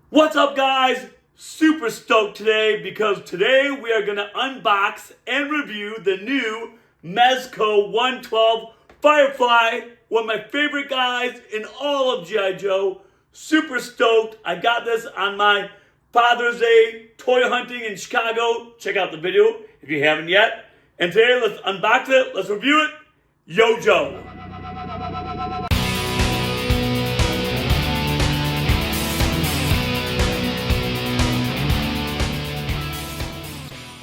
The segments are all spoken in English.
What's up, guys? Super stoked today because today we are going to unbox and review the new Mezco 112 Firefly, one of my favorite guys in all of G.I. Joe. Super stoked. I got this on my Father's Day toy hunting in Chicago. Check out the video if you haven't yet. And today, let's unbox it, let's review it. Yo, Joe.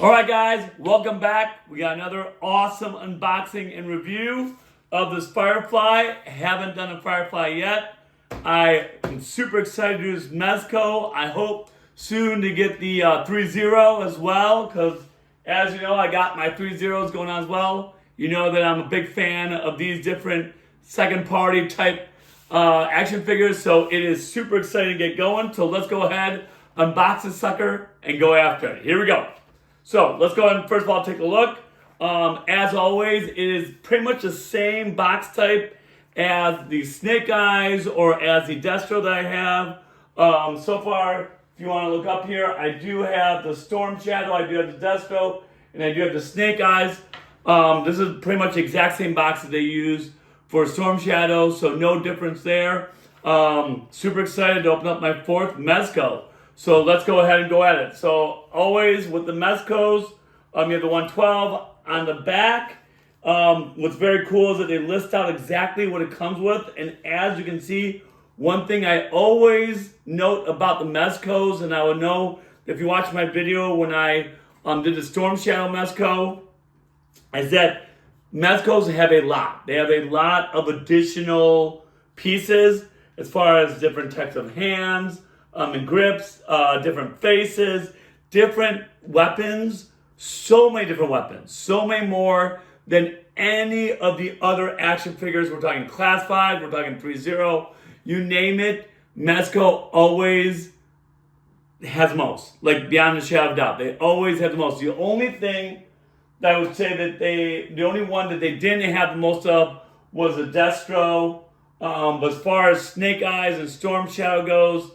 Alright guys, welcome back. We got another awesome unboxing and review of this Firefly. Haven't done a Firefly yet. I am super excited to do this Mezco. I hope soon to get the 3-0 as well, because as you know, I got my 3-0s going on as well. You know that I'm a big fan of these different second party type action figures, so it is super exciting to get going. So let's go ahead, unbox this sucker, and go after it. Here we go. So let's go ahead and first of all take a look. As always, it is pretty much the same box type as the Snake Eyes or as the Destro that I have. So far, if you want to look up here, I do have the Storm Shadow, I do have the Destro, and I do have the Snake Eyes. This is pretty much the exact same box that they use for Storm Shadow, so no difference there. Super excited to open up my fourth Mezco. So let's go ahead and go at it. So always with the Mezcos, you have the 112 on the back. What's very cool is that they list out exactly what it comes with. And as you can see, one thing I always note about the Mezcos, and I would know if you watch my video when I did the Storm Shadow Mezco, is that Mezcos have a lot. They have a lot of additional pieces as far as different types of hands, and grips, different faces, different weapons, so many different weapons, so many more than any of the other action figures. We're talking Class 5, we're talking 3-0, you name it, Mezco always has most, like beyond a shadow of doubt. They always have the most. The only thing that I would say that the only one that they didn't have the most of was the Destro. But as far as Snake Eyes and Storm Shadow goes,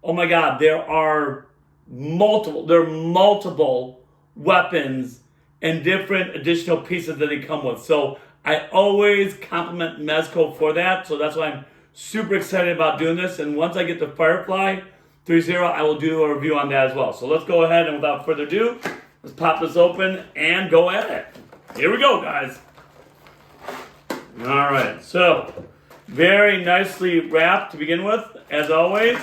oh my God, there are multiple weapons and different additional pieces that they come with. So I always compliment Mezco for that. So that's why I'm super excited about doing this. And once I get the Firefly 3-0, I will do a review on that as well. So let's go ahead and without further ado, let's pop this open and go at it. Here we go, guys. All right, so very nicely wrapped to begin with, as always.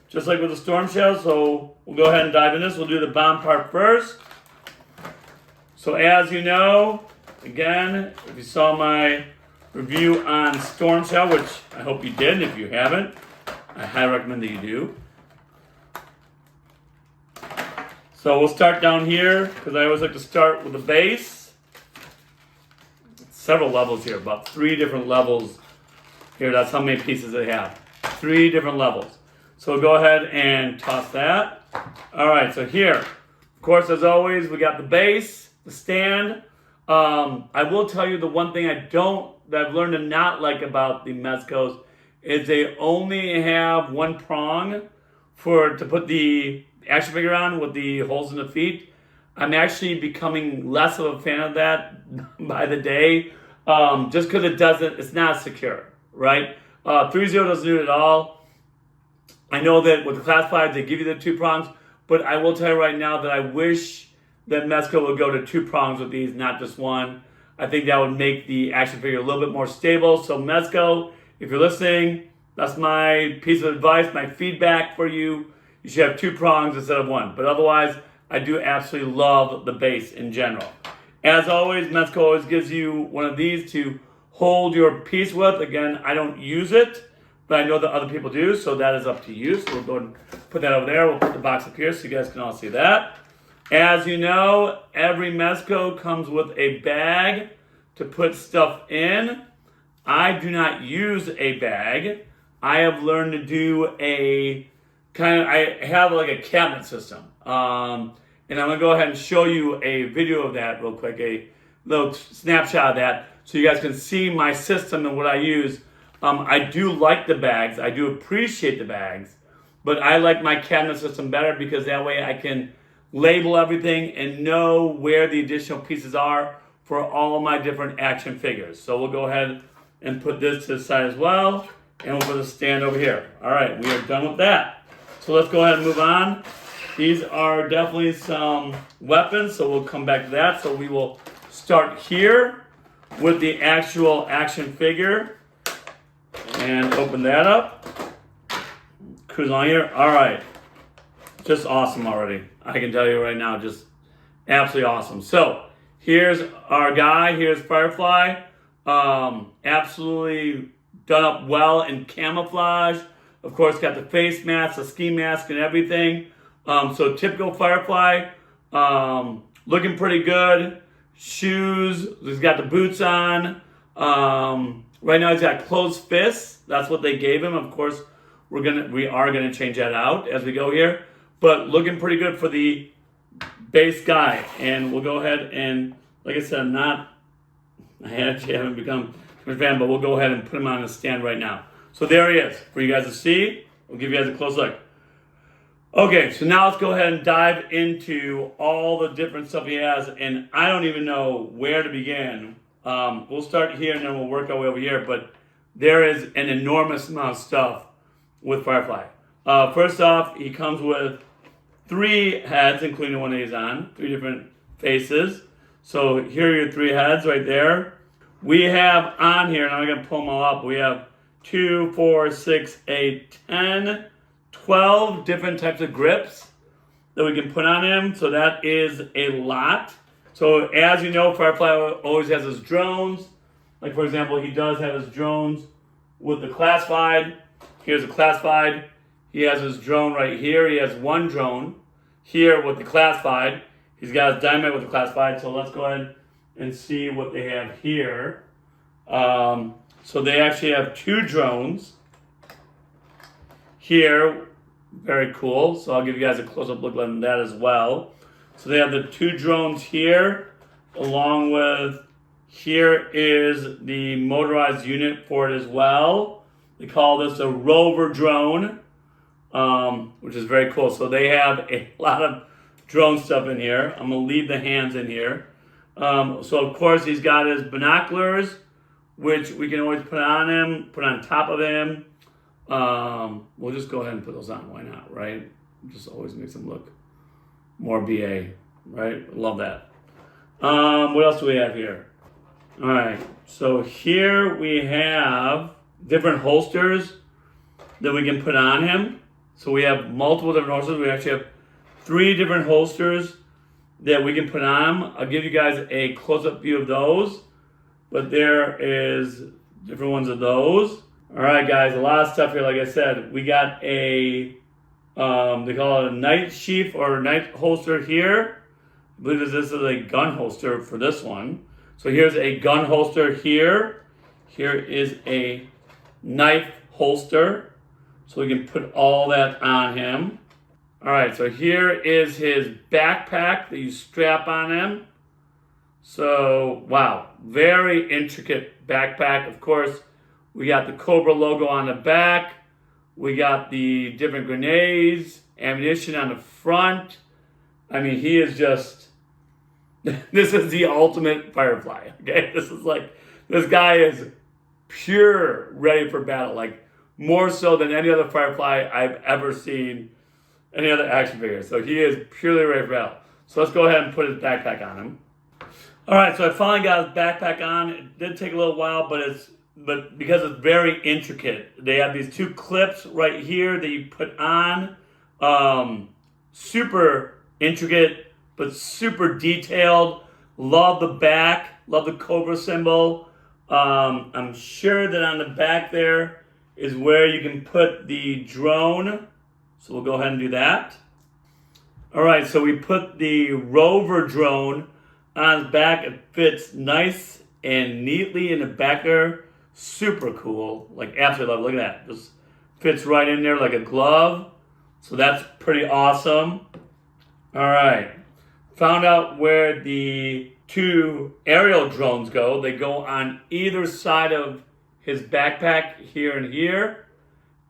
Just like with the Storm Shadow, so we'll go ahead and dive in this. We'll do the bottom part first. So as you know, again, if you saw my review on Storm Shadow, which I hope you did, if you haven't, I highly recommend that you do. So we'll start down here, because I always like to start with the base. Several levels here, about 3 different levels here. That's how many pieces they have. 3 different levels. So we'll go ahead and toss that. All right, so here, of course, as always, we got the base, the stand. I will tell you the one thing that I've learned to not like about the Mezcos is they only have one prong to put the action figure on with the holes in the feet. I'm actually becoming less of a fan of that by the day, just because it's not secure, right? 3-0 doesn't do it at all. I know that with the Class 5, they give you the 2 prongs, but I will tell you right now that I wish that Mezco would go to 2 prongs with these, not just 1. I think that would make the action figure a little bit more stable. So Mezco, if you're listening, that's my piece of advice, my feedback for you. You should have 2 prongs instead of 1. But otherwise, I do absolutely love the base in general. As always, Mezco always gives you one of these to hold your piece with. Again, I don't use it, but I know that other people do, so that is up to you. So we'll go and put that over there. We'll put the box up here so you guys can all see that. As you know, every Mezco comes with a bag to put stuff in. I do not use a bag. I have learned to do I have like a cabinet system. And I'm going to go ahead and show you a video of that real quick, a little snapshot of that, so you guys can see my system and what I use. I do like the bags. I do appreciate the bags. but I like my cabinet system better because that way I can label everything and know where the additional pieces are for all my different action figures. So we'll go ahead and put this to the side as well, and we'll put the stand over here. All right, we are done with that. So let's go ahead and move on. These are definitely some weapons, so we'll come back to that. So we will start here with the actual action figure and open that up. Cruise on here. All right, just awesome already. I can tell you right now, just absolutely awesome. So here's our guy. Here's Firefly. Absolutely done up well in camouflage. Of course, got the face mask, the ski mask, and everything. So typical Firefly. Looking pretty good. Shoes. He's got the boots on. Right now he's got closed fists. That's what they gave him. Of course, we are gonna change that out as we go here. But looking pretty good for the base guy. And we'll go ahead and, like I said, I actually haven't become a fan, but we'll go ahead and put him on the stand right now. So there he is for you guys to see. We'll give you guys a close look. Okay, so now let's go ahead and dive into all the different stuff he has. And I don't even know where to begin. We'll start here and then we'll work our way over here. But there is an enormous amount of stuff with Firefly. First off, he comes with 3 heads, including the one that he's on. 3 different faces. So here are your 3 heads right there. We have on here, and I'm going to pull them all up, we have 2, 4, 6, 8, 10, 12 different types of grips that we can put on him. So that is a lot. So as you know, Firefly always has his drones. Like for example, he does have his drones with the classified. Here's a classified. He has his drone right here. He has 1 drone here with the classified. He's got his dynamite with the classified. So let's go ahead and see what they have here. So they actually have 2 drones here. Very cool. So I'll give you guys a close-up look at that as well. So they have the 2 drones here, along with here is the motorized unit for it as well. They call this a rover drone, which is very cool. So they have a lot of drone stuff in here. I'm going to leave the hands in here. So of course he's got his binoculars, which we can always put on him, put on top of him. We'll just go ahead and put those on. Why not, right? Just always makes them look more BA, right? Love that. What else do we have here? All right, so here we have different holsters that we can put on him. So we have multiple different holsters. We actually have 3 different holsters that we can put on him. I'll give you guys a close-up view of those, but there is different ones of those. All right, guys, a lot of stuff here. Like I said, we got a, they call it a night sheath or a night holster here. I believe this is a gun holster for this one. So here's a gun holster here. Here is a knife holster. So we can put all that on him. All right, so here is his backpack that you strap on him. So, wow, very intricate backpack. Of course, we got the Cobra logo on the back. We got the different grenades, ammunition on the front. I mean, he is just, this is the ultimate Firefly, okay? This is like, this guy is pure ready for battle, like more so than any other Firefly I've ever seen, any other action figure. So he is purely ready for battle. So let's go ahead and put his backpack on him. All right, so I finally got his backpack on. It did take a little while, but because it's very intricate, they have these 2 clips right here that you put on. Super intricate, but super detailed. Love the back, love the Cobra symbol. I'm sure that on the back there is where you can put the drone. So we'll go ahead and do that. All right, so we put the rover drone on his back. It fits nice and neatly in the back there. Super cool. Like, absolutely love it. Look at that. Just fits right in there like a glove. So that's pretty awesome. All right. Found out where the 2 aerial drones go. They go on either side of his backpack, here and here.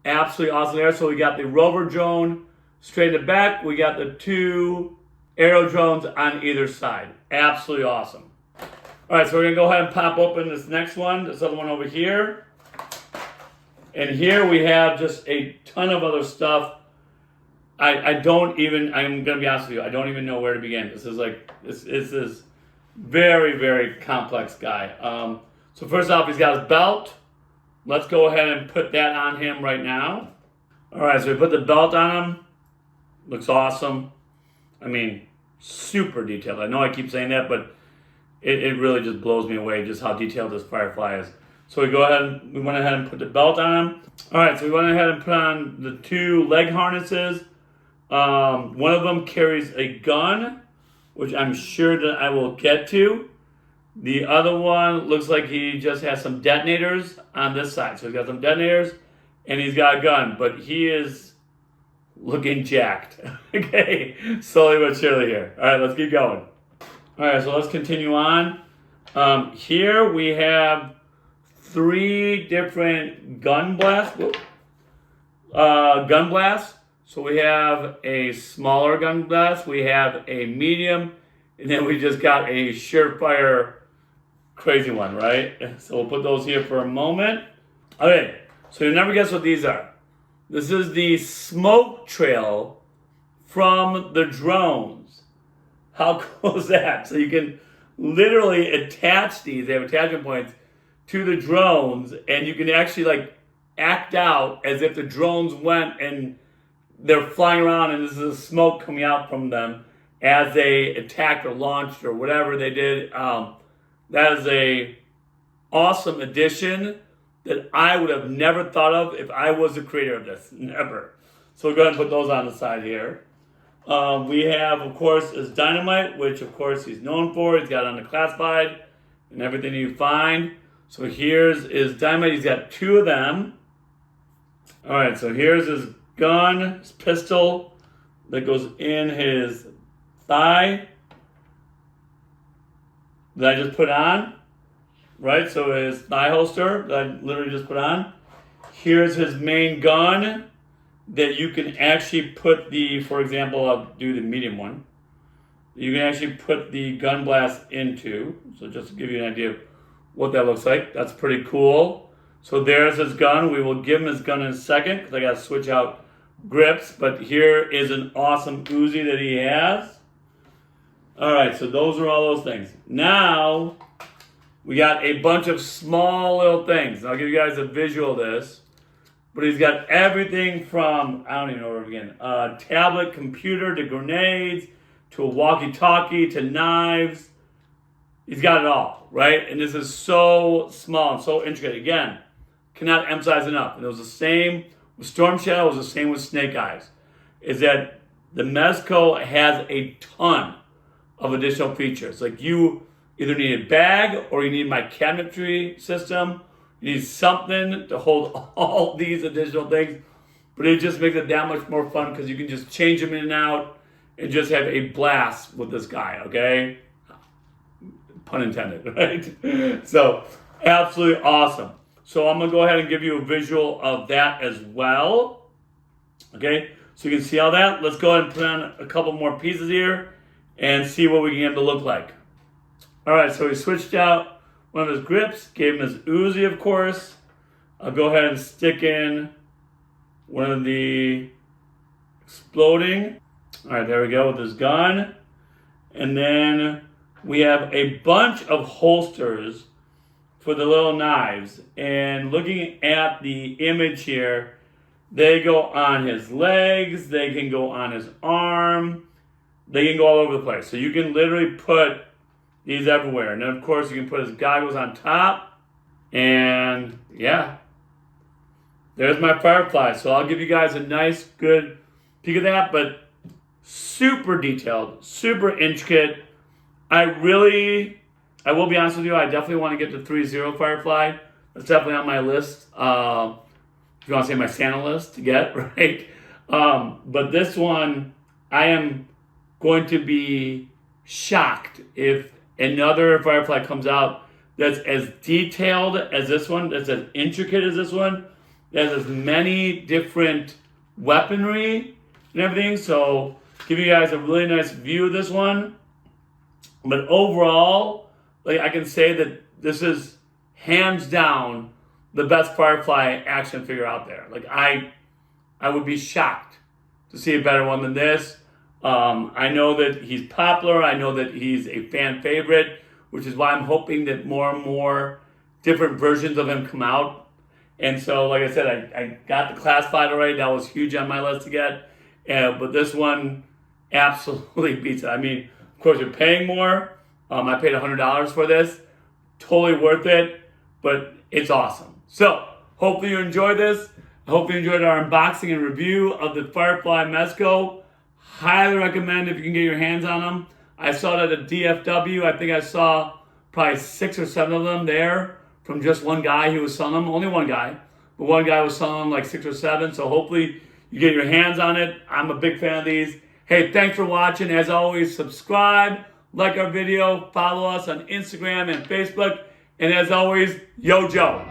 Absolutely awesome there. So we got the rover drone straight in the back. We got the 2 aero drones on either side. Absolutely awesome. All right, so we're gonna go ahead and pop open this next one, this other one over here. And here we have just a ton of other stuff. I'm gonna be honest with you, I don't even know where to begin. This is very, very complex guy. So first off, he's got his belt. Let's go ahead and put that on him right now. All right, so we put the belt on him. Looks awesome. I mean, super detailed. I know I keep saying that, but it really just blows me away just how detailed this Firefly is. So we went ahead and put the belt on him. All right, so we went ahead and put on the 2 leg harnesses. One of them carries a gun, which I'm sure that I will get to. The other one looks like he just has some detonators on this side. So he's got some detonators and he's got a gun, but he is looking jacked. Okay, slowly but surely here. All right, let's keep going. All right, so let's continue on. Here we have 3 different gun blasts. So we have a smaller gun blast, we have a medium, and then we just got a surefire crazy one, right? So we'll put those here for a moment. Okay, so you'll never guess what these are. This is the smoke trail from the drones. How cool is that? So you can literally attach these, they have attachment points, to the drones, and you can actually like act out as if the drones went and they're flying around and this is smoke coming out from them as they attacked or launched or whatever they did. That is a awesome addition that I would have never thought of if I was the creator of this. Never. So we'll go ahead and put those on the side here. We have, of course, his dynamite, which of course he's known for. He's got it on the classified and everything you find. So here's his dynamite. He's got 2 of them. All right, so here's his gun, his pistol that goes in his thigh that I just put on, right? So his thigh holster that I literally just put on. Here's his main gun that you can actually put for example, I'll do the medium one. You can actually put the gun blast into. So just to give you an idea of what that looks like. That's pretty cool. So there's his gun. We will give him his gun in a second because I got to switch out grips, but here is an awesome Uzi that he has. All right, so those are all those things. Now, we got a bunch of small little things. I'll give you guys a visual of this, but he's got everything from, I don't even know where to begin, tablet computer to grenades to a walkie-talkie to knives. He's got it all, right? And this is so small and so intricate. Again, cannot emphasize enough. And it was the same with Storm Shadow, it was the same with Snake Eyes. Is that the Mezco has a ton of additional features. Like you either need a bag or you need my cabinetry system. You need something to hold all these additional things. But it just makes it that much more fun because you can just change them in and out and just have a blast with this guy, okay? Pun intended, right? So, absolutely awesome. So I'm gonna go ahead and give you a visual of that as well. Okay, so you can see all that. Let's go ahead and put on a couple more pieces here and see what we can get him to look like. All right, so we switched out one of his grips, gave him his Uzi, of course. I'll go ahead and stick in one of the exploding. All right, there we go with his gun. And then we have a bunch of holsters for the little knives. And looking at the image here, they go on his legs, they can go on his arm, they can go all over the place. So you can literally put these everywhere. And then of course you can put his goggles on top. And yeah, there's my Firefly. So I'll give you guys a nice, good peek of that, but super detailed, super intricate. I will be honest with you, I definitely want to get the 3.0 Firefly. That's definitely on my list. If you want to say my Santa list to get, right? But this one, I am going to be shocked if another Firefly comes out that's as detailed as this one, that's as intricate as this one, that has many different weaponry and everything. So give you guys a really nice view of this one. But overall, like I can say that this is hands down the best Firefly action figure out there. Like I would be shocked to see a better one than this. I know that he's popular. I know that he's a fan favorite, which is why I'm hoping that more and more different versions of him come out. And so, like I said, I got the classified already. That was huge on my list to get. But this one absolutely beats it. I mean, of course, you're paying more. I paid $100 for this. Totally worth it, but it's awesome. So, hopefully you enjoyed this. I hope you enjoyed our unboxing and review of the Firefly Mezco. Highly recommend if you can get your hands on them. I saw it at a DFW. I think I saw probably 6 or 7 of them there from just one guy who was selling them. Only one guy. But one guy was selling them like 6 or 7. So hopefully you get your hands on it. I'm a big fan of these. Hey, thanks for watching. As always, subscribe, like our video, follow us on Instagram and Facebook. And as always, yo Joe.